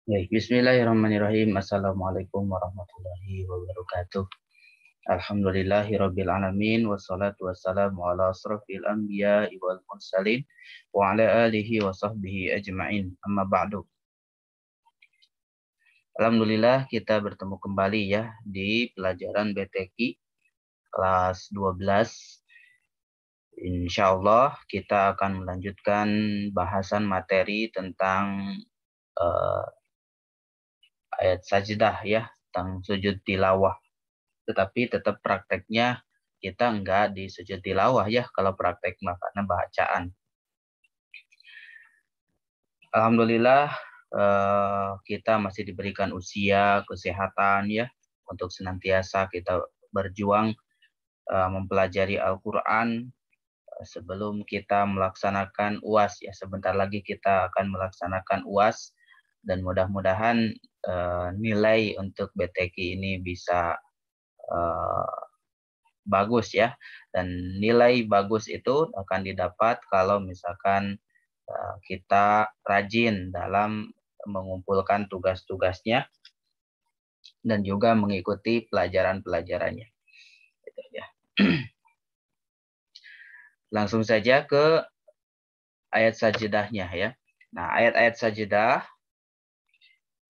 Baik, bismillahirrahmanirrahim. Assalamualaikum warahmatullahi wabarakatuh. Alhamdulillahirabbil alamin wassalatu wassalamu ala asrofil anbiya'i wal mursalin wa ala alihi wa sahbihi ajma'in. Amma ba'du. Alhamdulillah kita bertemu kembali ya di pelajaran BTQ kelas 12. Insyaallah kita akan melanjutkan bahasan materi tentang uh, ayat sajdah ya, tentang sujud tilawah. Tetapi tetap prakteknya kita enggak di sujud tilawah ya, kalau praktek makna bacaan. Alhamdulillah kita masih diberikan usia, kesehatan ya, untuk senantiasa kita berjuang mempelajari Al-Quran sebelum kita melaksanakan UAS ya. Sebentar lagi kita akan melaksanakan UAS dan mudah-mudahan nilai untuk BTQ ini bisa bagus ya, dan nilai bagus itu akan didapat kalau misalkan kita rajin dalam mengumpulkan tugas-tugasnya dan juga mengikuti pelajaran-pelajarannya gitu ya. Langsung saja ke ayat sajdahnya ya. Nah, ayat-ayat sajdah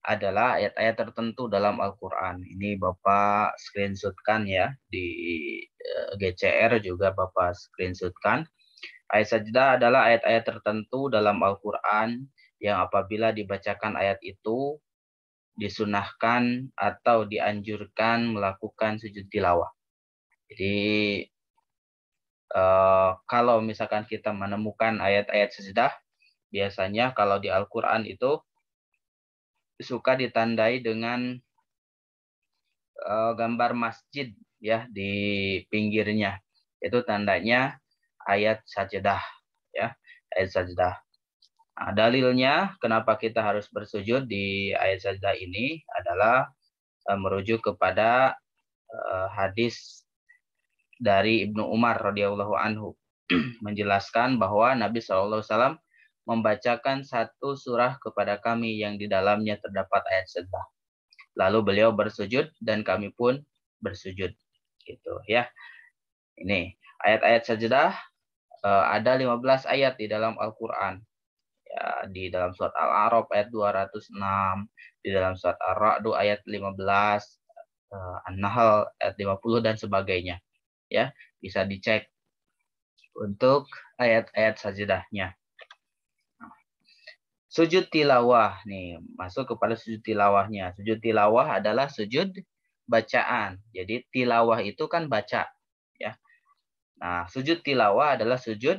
adalah ayat-ayat tertentu dalam Al-Quran. Ini Bapak screenshotkan ya, di GCR juga Bapak screenshotkan. Ayat sajdah adalah ayat-ayat tertentu dalam Al-Quran yang apabila dibacakan ayat itu disunahkan atau dianjurkan melakukan sujud tilawah. Jadi kalau misalkan kita menemukan ayat-ayat sajdah, biasanya kalau di Al-Quran itu suka ditandai dengan gambar masjid ya di pinggirnya. Itu tandanya ayat sajdah ya, ayat sajdah. Nah, dalilnya kenapa kita harus bersujud di ayat sajdah ini adalah merujuk kepada hadis dari Ibnu Umar radhiyallahu anhu menjelaskan bahwa Nabi SAW membacakan satu surah kepada kami yang di dalamnya terdapat ayat sajdah. Lalu beliau bersujud dan kami pun bersujud. Gitu ya. Ini ayat-ayat sajdah ada 15 ayat di dalam Al-Qur'an. Ya, di dalam surat Al-A'raf ayat 206, di dalam surat Ar-Ra'd ayat 15, An-Nahl ayat 50 dan sebagainya. Ya, bisa dicek untuk ayat-ayat sajdahnya. Sujud tilawah nih, masuk kepada sujud tilawahnya. Sujud tilawah adalah sujud bacaan. Jadi tilawah itu kan baca, ya. Nah, sujud tilawah adalah sujud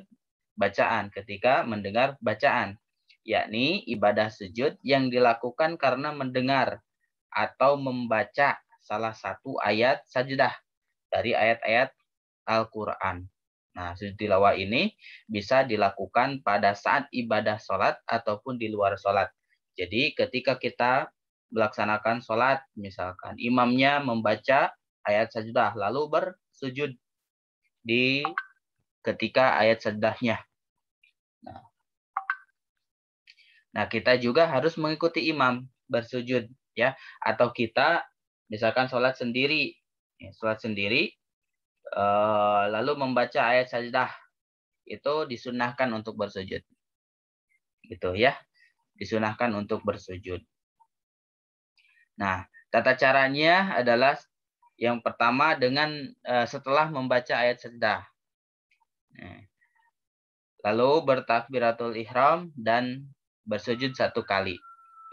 bacaan ketika mendengar bacaan, yakni ibadah sujud yang dilakukan karena mendengar atau membaca salah satu ayat sajdah dari ayat-ayat Al-Quran. Nah, sujud tilawah ini bisa dilakukan pada saat ibadah sholat ataupun di luar sholat. Jadi ketika kita melaksanakan sholat, misalkan imamnya membaca ayat sajdah lalu bersujud di ketika ayat sajdahnya. Nah, kita juga harus mengikuti imam bersujud ya, atau kita misalkan sholat sendiri, lalu membaca ayat sajdah, itu disunahkan untuk bersujud. Gitu ya, disunahkan untuk bersujud. Nah, tata caranya adalah yang pertama dengan setelah membaca ayat sajdah. Lalu bertakbiratul ihram dan bersujud satu kali.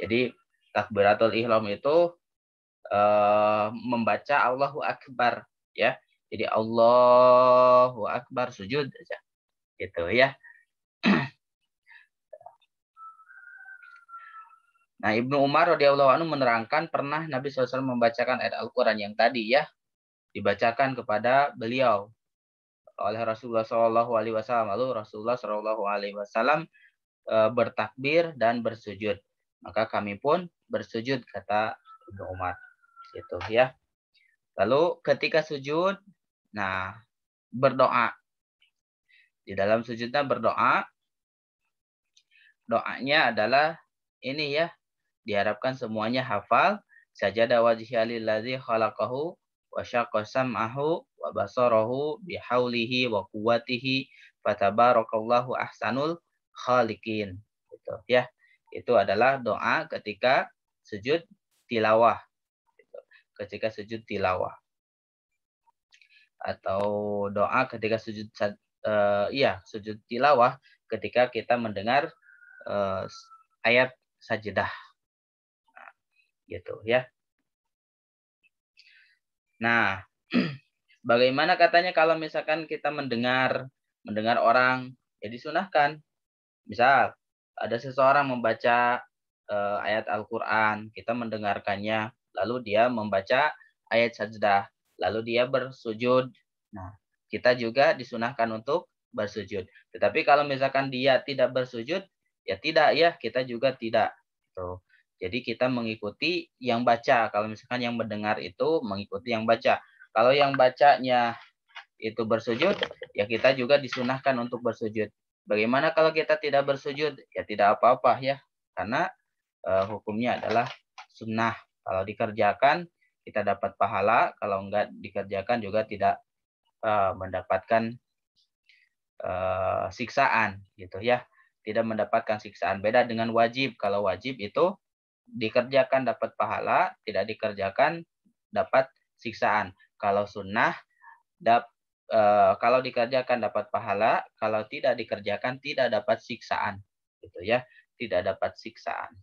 Jadi takbiratul ihram itu membaca Allahu Akbar ya. Jadi Allahu Akbar sujud aja. Gitu ya. Nah, Ibnu Umar radhiyallahu anhu menerangkan pernah Nabi SAW membacakan ayat Al-Quran yang tadi ya, dibacakan kepada beliau oleh Rasulullah SAW. Lalu Rasulullah SAW bertakbir dan bersujud. Maka kami pun bersujud, kata Ibnu Umar. Gitu ya. Lalu ketika sujud, nah berdoa. Di dalam sujudnya berdoa. Doanya adalah ini ya, diharapkan semuanya hafal. Sajada wajhiya lillazi khalaqahu wa syaqqa sam'ahu wa basarahu bihaulihi wa quwwatihi fatabarakallahu ahsanul khaliqin. Gitu ya. Itu adalah doa ketika sujud tilawah. Gitu. Ketika sujud tilawah. Atau doa ketika sujud sujud tilawah ketika kita mendengar ayat sajadah. Nah, gitu ya. Nah, bagaimana katanya kalau misalkan kita mendengar orang, ya disunahkan. Misal ada seseorang membaca ayat Al-Qur'an, kita mendengarkannya, lalu dia membaca ayat sajdah, lalu dia bersujud. Nah, kita juga disunahkan untuk bersujud. Tetapi kalau misalkan dia tidak bersujud, ya tidak ya, kita juga tidak. Tuh. Jadi kita mengikuti yang baca. Kalau misalkan yang mendengar itu mengikuti yang baca. Kalau yang bacanya itu bersujud, ya kita juga disunahkan untuk bersujud. Bagaimana kalau kita tidak bersujud? Ya tidak apa-apa ya. Karena hukumnya adalah sunnah. Kalau dikerjakan, kita dapat pahala. Kalau enggak dikerjakan juga tidak mendapatkan siksaan. Gitu ya. Tidak mendapatkan siksaan. Beda dengan wajib. Kalau wajib itu dikerjakan dapat pahala, tidak dikerjakan dapat siksaan. Kalau sunnah kalau dikerjakan dapat pahala, kalau tidak dikerjakan tidak dapat siksaan, gitu ya, tidak dapat siksaan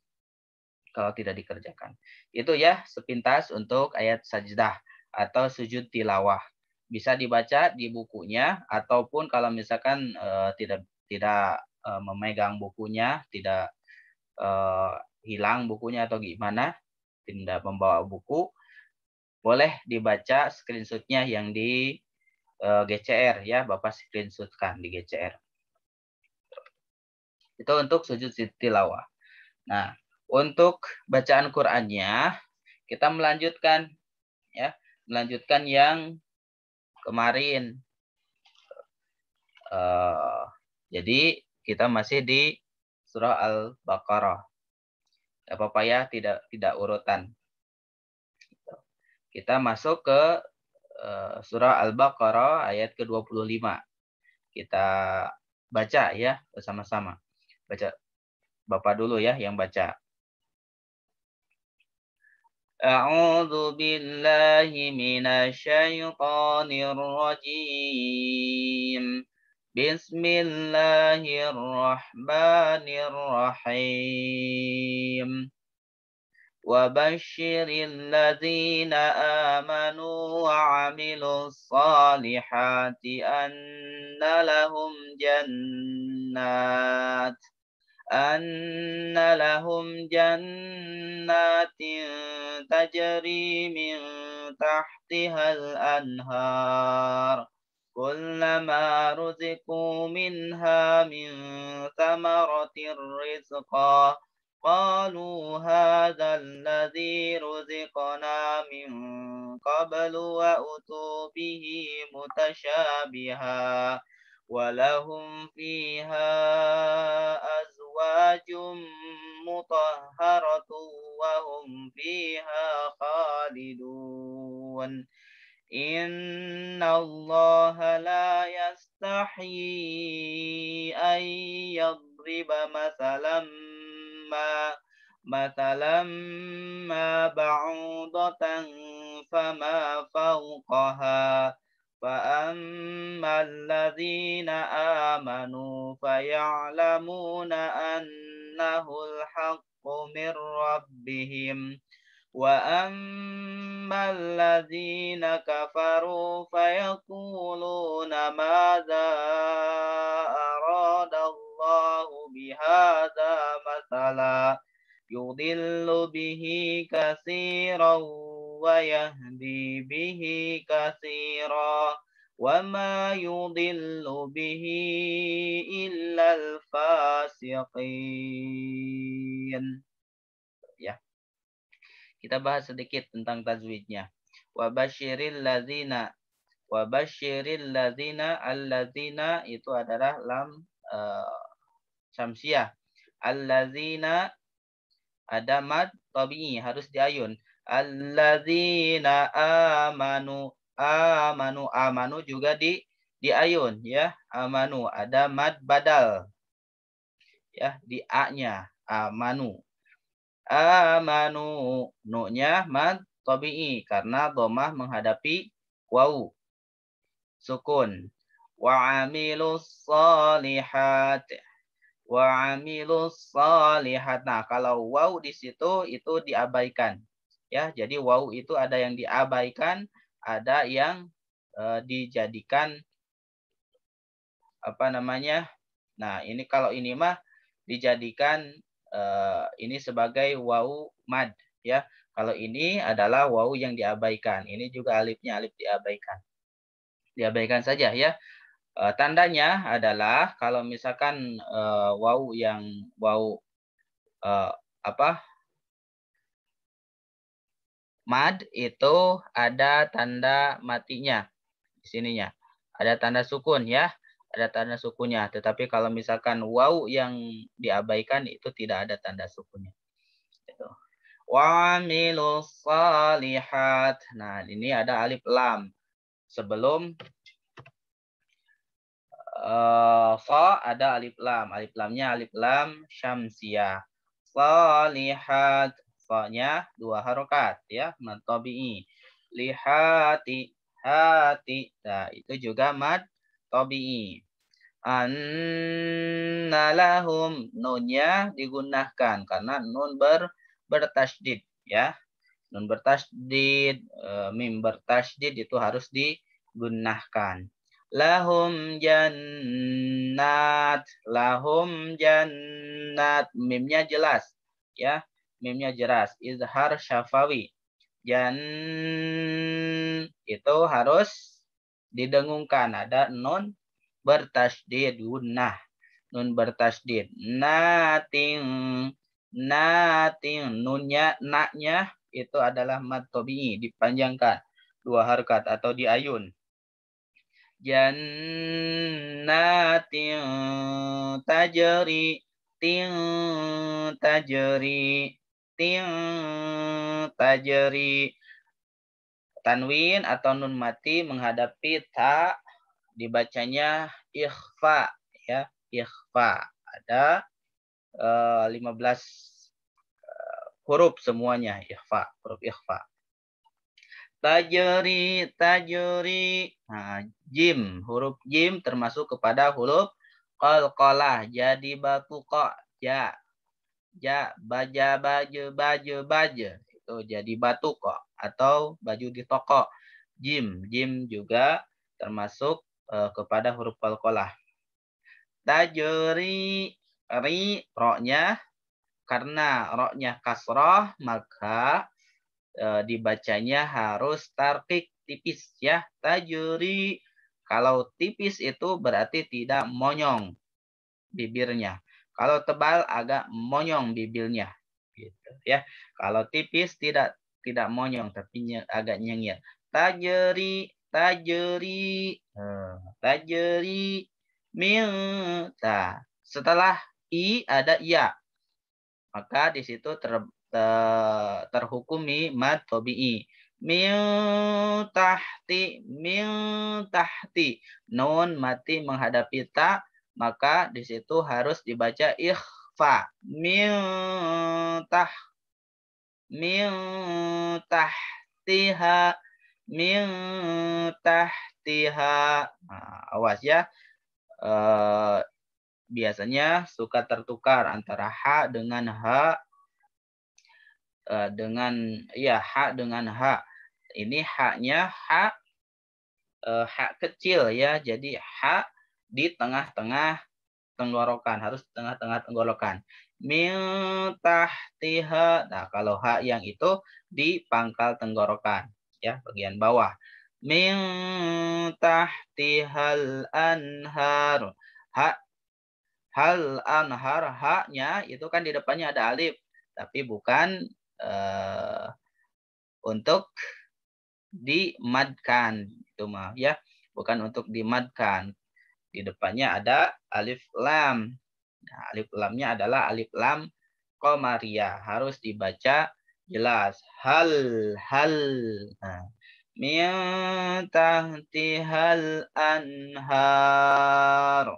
kalau tidak dikerjakan. Itu ya sepintas untuk ayat sajdah atau sujud tilawah. Bisa dibaca di bukunya ataupun kalau misalkan tidak memegang bukunya, tidak hilang bukunya atau gimana, tidak membawa buku, boleh dibaca screenshotnya yang di GCR ya, Bapak screenshotkan di GCR. Itu untuk sujud tilawah. Nah, untuk bacaan Qur'annya kita melanjutkan ya, melanjutkan yang kemarin. Jadi kita masih di surah Al-Baqarah. Apa-apa ya, tidak urutan. Kita masuk ke surah Al-Baqarah ayat ke-25. Kita baca ya bersama-sama. Baca Bapak dulu ya yang baca. A'udzu billahi minasyaitonir rajim. Bismillahirrahmanirrahim. وبشر الذين آمنوا وعملوا الصالحات أن لهم جنات تجري من تحتها الأنهار كلما رزقوا منها من ثمرة رزقا قالوا هذا الذي رزقنا من قبل وأتوا به متشابها ولهم فيها أزواج مطهرة وهم فيها خالدون إن الله لا يستحيي أن يضرب مثلا ما بعوضة فما فوقها فأما الذين آمنوا فيعلمون أنه الحق من ربهم وأما الذين كفروا فيقولون ماذا أراد الله بهذا مثلا يضل به كثيرا ويهدي به كثيرا وما يضل به إلا الفاسقين. Ya, kita bahas sedikit tentang tajwidnya. Wabasyiril ladzina alladzina itu adalah lam syamsiah. Alladzina ada mad tabi'i, harus diayun. Alladzina amanu, amanu juga diayun ya. Amanu ada mad badal ya, di a-nya amanu. Amanu, nu-nya mad tabi'i karena dhammah menghadapi wawu sukun. Wa amilus shalihat. Wa amilus shalihat. Nah, kalau waw di situ itu diabaikan. Ya, jadi waw itu ada yang diabaikan, ada yang dijadikan apa namanya? Nah, ini kalau ini mah dijadikan ini sebagai waw mad ya. Kalau ini adalah waw yang diabaikan. Ini juga alifnya alif diabaikan. Diabaikan saja ya. Tandanya adalah kalau misalkan waw yang waw apa mad itu ada tanda matinya di sininya. Ada tanda sukun ya. Ada tanda sukunnya. Tetapi kalau misalkan waw yang diabaikan itu tidak ada tanda sukunnya. Gitu. Wa amilus salihat. Nah, ini ada alif lam. Sebelum fa ada alif lam. Alif lamnya alif lam syamsiyah. Salihat. Fa-nya 2 harokat ya, mad tabi'i. Lihati, hati. Nah, itu juga mad tabi'i. Anna lahum, nunnya digunakan karena nun bertasydid ya. Nun bertasydid, mim bertasydid itu harus digunakan. Lahum jannat, lahum jannat, mimnya jelas ya, mimnya jelas, izhar syafawi. Itu harus didengungkan, ada nun bertasydid, gunnah, nun bertasydid. Nating, nating, nunnya, naknya itu adalah mad tabi'i, dipanjangkan 2 harkat atau diayun. Jannatin tajri, ting tajri, ting tajri. Tanwin atau nun mati menghadapi ta dibacanya ikhfa ya, ikhfa. Ada 15 huruf semuanya ikhfa, huruf ikhfa. Tajri, tajri. Nah, jim, huruf jim termasuk kepada huruf qalqalah. Jadi batu kok, ja. Ja, baja, baju, baju, baju. Itu jadi batu kok atau baju di toko. Jim, jim juga termasuk kepada huruf qalqalah. Tajri, ri, ro-nya karena ro-nya kasroh maka dibacanya harus tarkik tipis ya. Tajuri, kalau tipis itu berarti tidak monyong bibirnya. Kalau tebal agak monyong bibirnya gitu ya. Kalau tipis tidak monyong tapi agak nyengir. Tajuri, tajuri, tajuri minta. Setelah i ada ya. Maka di situ terhukumi mad tabi'i. Min tahti, min tahti. Nun mati menghadapi ta, maka di situ harus dibaca ikhfa. Min tahtiha, min tahtiha. Nah, awas ya. Biasanya suka tertukar antara ha dengan ha dengan ya ha dengan ha. Ini haknya ha kecil ya. Jadi ha di tengah-tengah tenggorokan, harus tengah-tengah tenggorokan. Min tahtiha. Nah, kalau ha yang itu di pangkal tenggorokan ya, bagian bawah. Min tahtihal anhar. Ha hal anhar, haknya itu kan di depannya ada alif, tapi bukan untuk dimadkan itu mah ya, bukan untuk dimadkan. Di depannya ada alif lam. Nah, alif lamnya adalah alif lam qamariyah. Harus dibaca jelas. Hal. Nah. Min tahtihal anhar.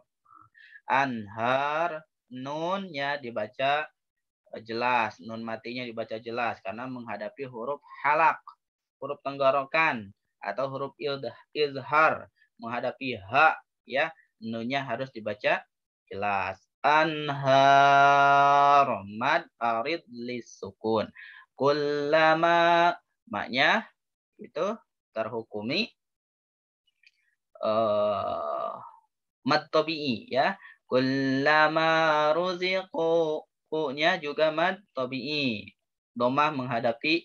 Anhar, nunnya dibaca jelas, nun matinya dibaca jelas karena menghadapi huruf halak, huruf tenggorokan atau huruf izhar, menghadapi ha, ya, nunnya harus dibaca jelas. Anhar, mad arid lisukun. Kullama, maknya itu terhukumi mad tabi'i, ya. Kullama ruziqu, ku-nya juga mad tabi'i. Domah menghadapi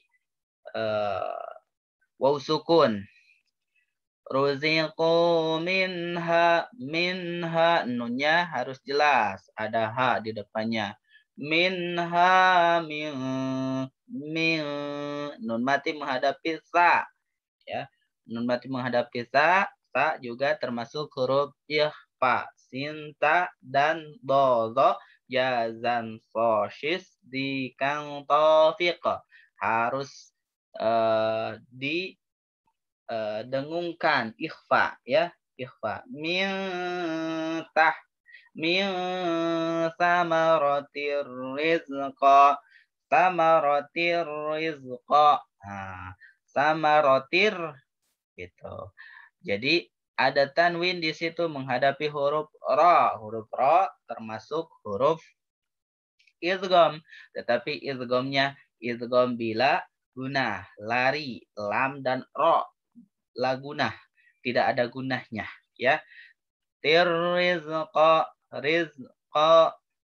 waw sukun. Ruziqu minha, nunnya harus jelas, ada ha di depannya. Minha, min, nun mati menghadapi sa, ya. Nun mati menghadapi sa juga termasuk huruf ikhfa. Sinta dan dozo jazan sosis di kang tofiq harus didengungkan ikhfa, ya, ikhfa. Min samaratir rizqa, samaratir rizqa. Nah, samaratir gitu. Jadi ada tanwin di situ menghadapi huruf ra. Huruf ra termasuk huruf idgham. Tetapi idghamnya idgham bila gunah, lari, lam dan ra. La gunah, tidak ada gunahnya, ya. Rizqa,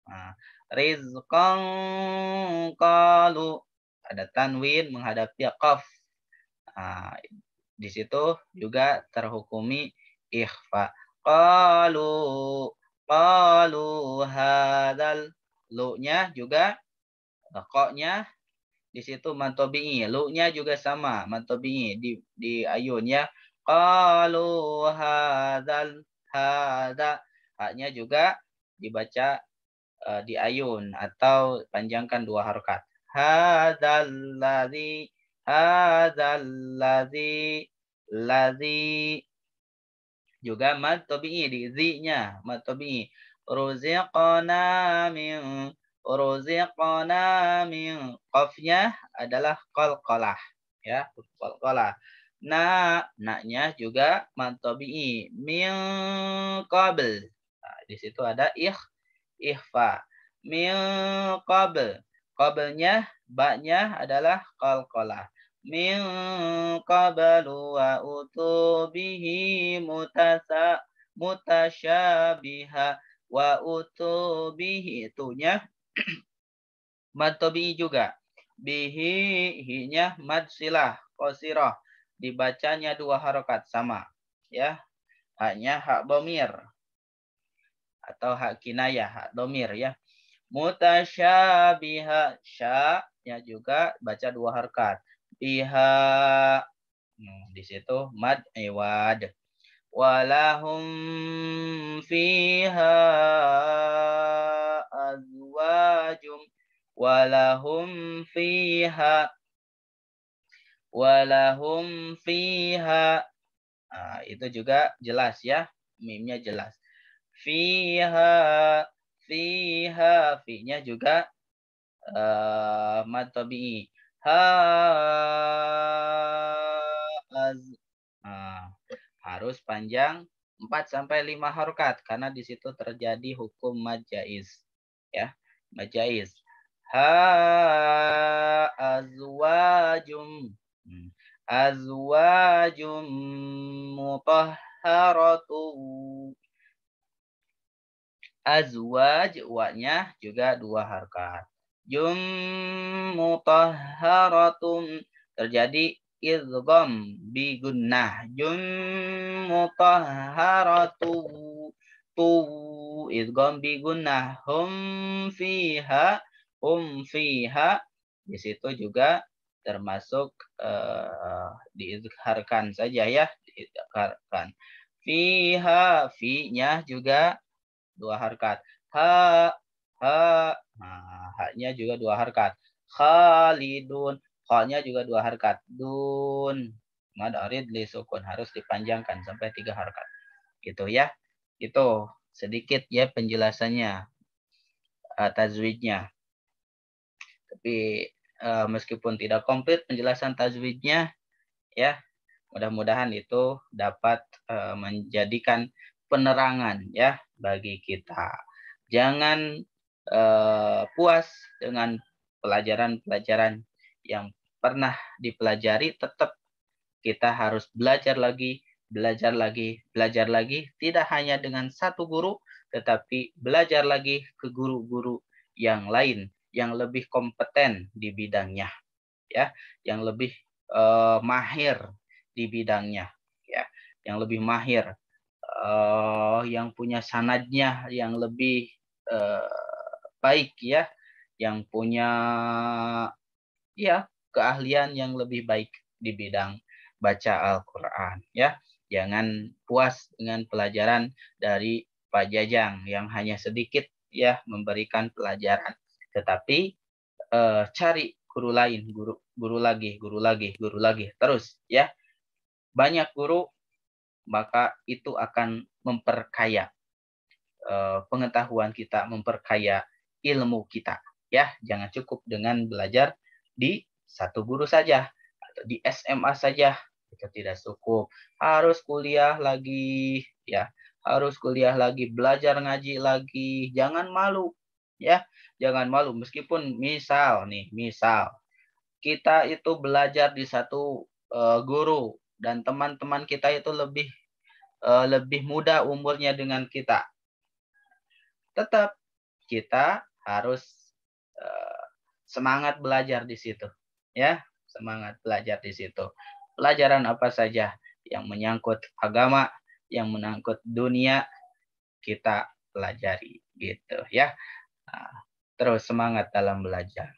nah, rizqan qalu, ada tanwin menghadapi qaf. Nah, di situ juga terhukumi ikhfa. Qalu hadzal, lu-nya juga qa-nya di situ mad tabi'i, lu-nya juga sama mad tabi'i di ayun, ya. Qalu hadzal, hadza, ha-nya juga dibaca di ayun atau panjangkan 2 harokat. Hadzal ladzi, juga mad tabi'i di zi-nya, mad tabi'i. Ruziqna min, qafnya adalah qalqalah, ya, qalqalah. Na-nya juga mad tabi'i, min qabl. Nah, di situ ada ikhfa. Min qabl. Qabelnya, ba-nya adalah qalqalah. Min qablu wa utubihi mutasyabiha wa utubihi, itunya mad tabi'i juga. Bihi, hi-nya mad silah qasirah, dibacanya 2 harokat sama, ya. Haknya hak dhamir atau hak kinayah, hak dhamir, ya. Mutasyabiha, sya-nya juga baca 2 harokat. Biha, di situ mad iwad. Walahum fiha azwajum, walahum fiha, nah, itu juga jelas, ya, mimnya jelas. Fiha, fi-nya juga mad tabi'i. Harus panjang 4 sampai 5 harokat karena di situ terjadi hukum mad jaiz, ya, mad jaiz. Azwajum, azwajum mutahharatu, azwaj, wa-nya juga 2 harokat. Jum mutahharatum, terjadi idgham bi gunnah. Jum mutahharatu, tu, idgham bi gunnah. Hum fiha, di situ juga termasuk diizharkan saja, ya, diizharkan. Fiha, fi-nya juga 2 harokat. Nah, Haknya juga 2 harkat. Khalidun. Kha-nya juga 2 harkat. Dun. Mad arid li sukun. Harus dipanjangkan sampai 3 harkat. Gitu ya. Itu sedikit ya penjelasannya. Tajwidnya. Tapi meskipun tidak komplit penjelasan tajwidnya, ya mudah-mudahan itu dapat menjadikan penerangan ya bagi kita. Jangan puas dengan pelajaran-pelajaran yang pernah dipelajari, tetap kita harus belajar lagi, belajar lagi, belajar lagi. Tidak hanya dengan satu guru, tetapi belajar lagi ke guru-guru yang lain yang lebih kompeten di bidangnya, ya, yang lebih mahir di bidangnya, ya, yang lebih mahir, yang punya sanadnya yang lebih baik, ya, yang punya ya keahlian yang lebih baik di bidang baca Al-Quran, ya. Jangan puas dengan pelajaran dari Pak Jajang yang hanya sedikit ya memberikan pelajaran, tetapi cari guru lain, guru lagi terus ya. Banyak guru, maka itu akan memperkaya pengetahuan kita, memperkaya ilmu kita ya. Jangan cukup dengan belajar di satu guru saja atau di SMA saja, itu tidak cukup. Harus kuliah lagi ya, harus kuliah lagi, belajar ngaji lagi. Jangan malu ya, jangan malu. Meskipun misal kita itu belajar di satu guru dan teman-teman kita itu lebih muda umurnya dengan kita, tetap kita harus semangat belajar di situ, ya, semangat belajar di situ. Pelajaran apa saja yang menyangkut agama, yang menyangkut dunia, kita pelajari, gitu ya. Nah, terus semangat dalam belajar.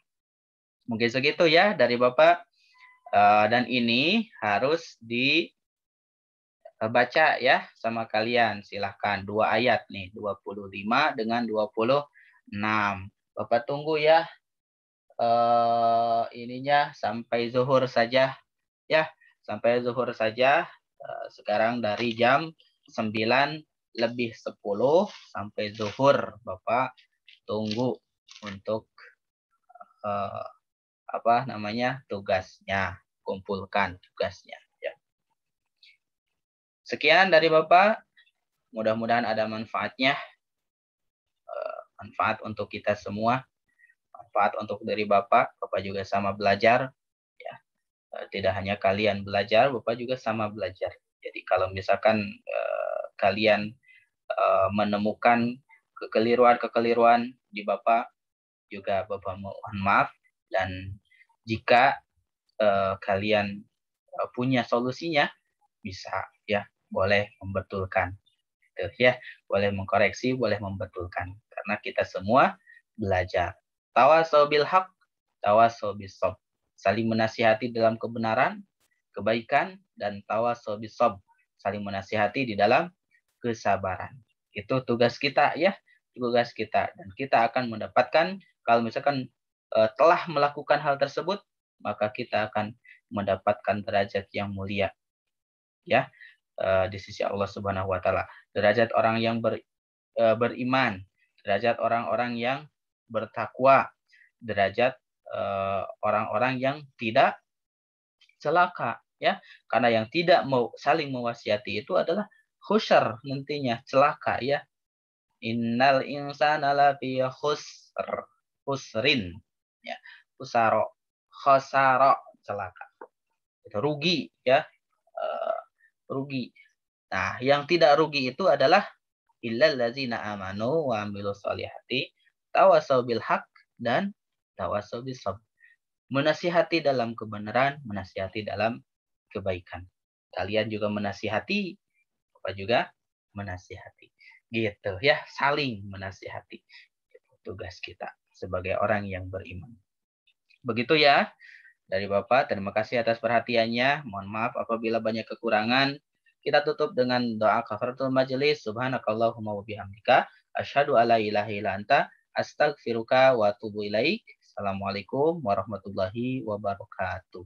Mungkin segitu ya dari Bapak. Dan ini harus dibaca ya sama kalian. Silahkan 2 ayat nih, 25 dengan 26. Bapak tunggu ya ininya sampai zuhur saja ya, sampai zuhur saja. Sekarang dari jam 9:10 sampai zuhur Bapak tunggu untuk tugasnya, kumpulkan tugasnya ya. Sekian dari Bapak, mudah-mudahan ada manfaatnya, manfaat untuk kita semua, manfaat untuk dari Bapak juga sama belajar ya. Tidak hanya kalian belajar, Bapak juga sama belajar. Jadi kalau misalkan kalian menemukan kekeliruan di Bapak, juga Bapak mohon maaf. Dan jika kalian punya solusinya, bisa ya, boleh membetulkan, gitu, ya, boleh mengkoreksi, boleh membetulkan, karena kita semua belajar. Tawasau bil haq, tawasau bis sob. Saling menasihati dalam kebenaran, kebaikan, dan tawasau bis sob. Saling menasihati di dalam kesabaran. Itu tugas kita ya, tugas kita. Dan kita akan mendapatkan, kalau misalkan telah melakukan hal tersebut, maka kita akan mendapatkan derajat yang mulia ya di sisi Allah Subhanahu wa taala. Derajat orang yang beriman, derajat orang-orang yang bertakwa, derajat orang-orang yang tidak celaka ya. Karena yang tidak mau saling mewasiati itu adalah khusar, nantinya celaka ya. Innal insana lafi khusrin ya, khosaro celaka, itu rugi ya, rugi. Nah, yang tidak rugi itu adalah illal ladzina amanu wa amilus solihati tawasau bil haq dan tawasau bis sabr. Menasihati dalam kebenaran, menasihati dalam kebaikan. Kalian juga menasihati, Bapak juga menasihati. Gitu ya, saling menasihati. Itu tugas kita sebagai orang yang beriman. Begitu ya dari Bapak. Terima kasih atas perhatiannya. Mohon maaf apabila banyak kekurangan. Kita tutup dengan doa kafaratul majelis. Subhanakallahumma wa bihamdika asyhadu alla ilaha illa anta Astaghfiruka wa atubu ilaik. Assalamualaikum warahmatullahi wabarakatuh.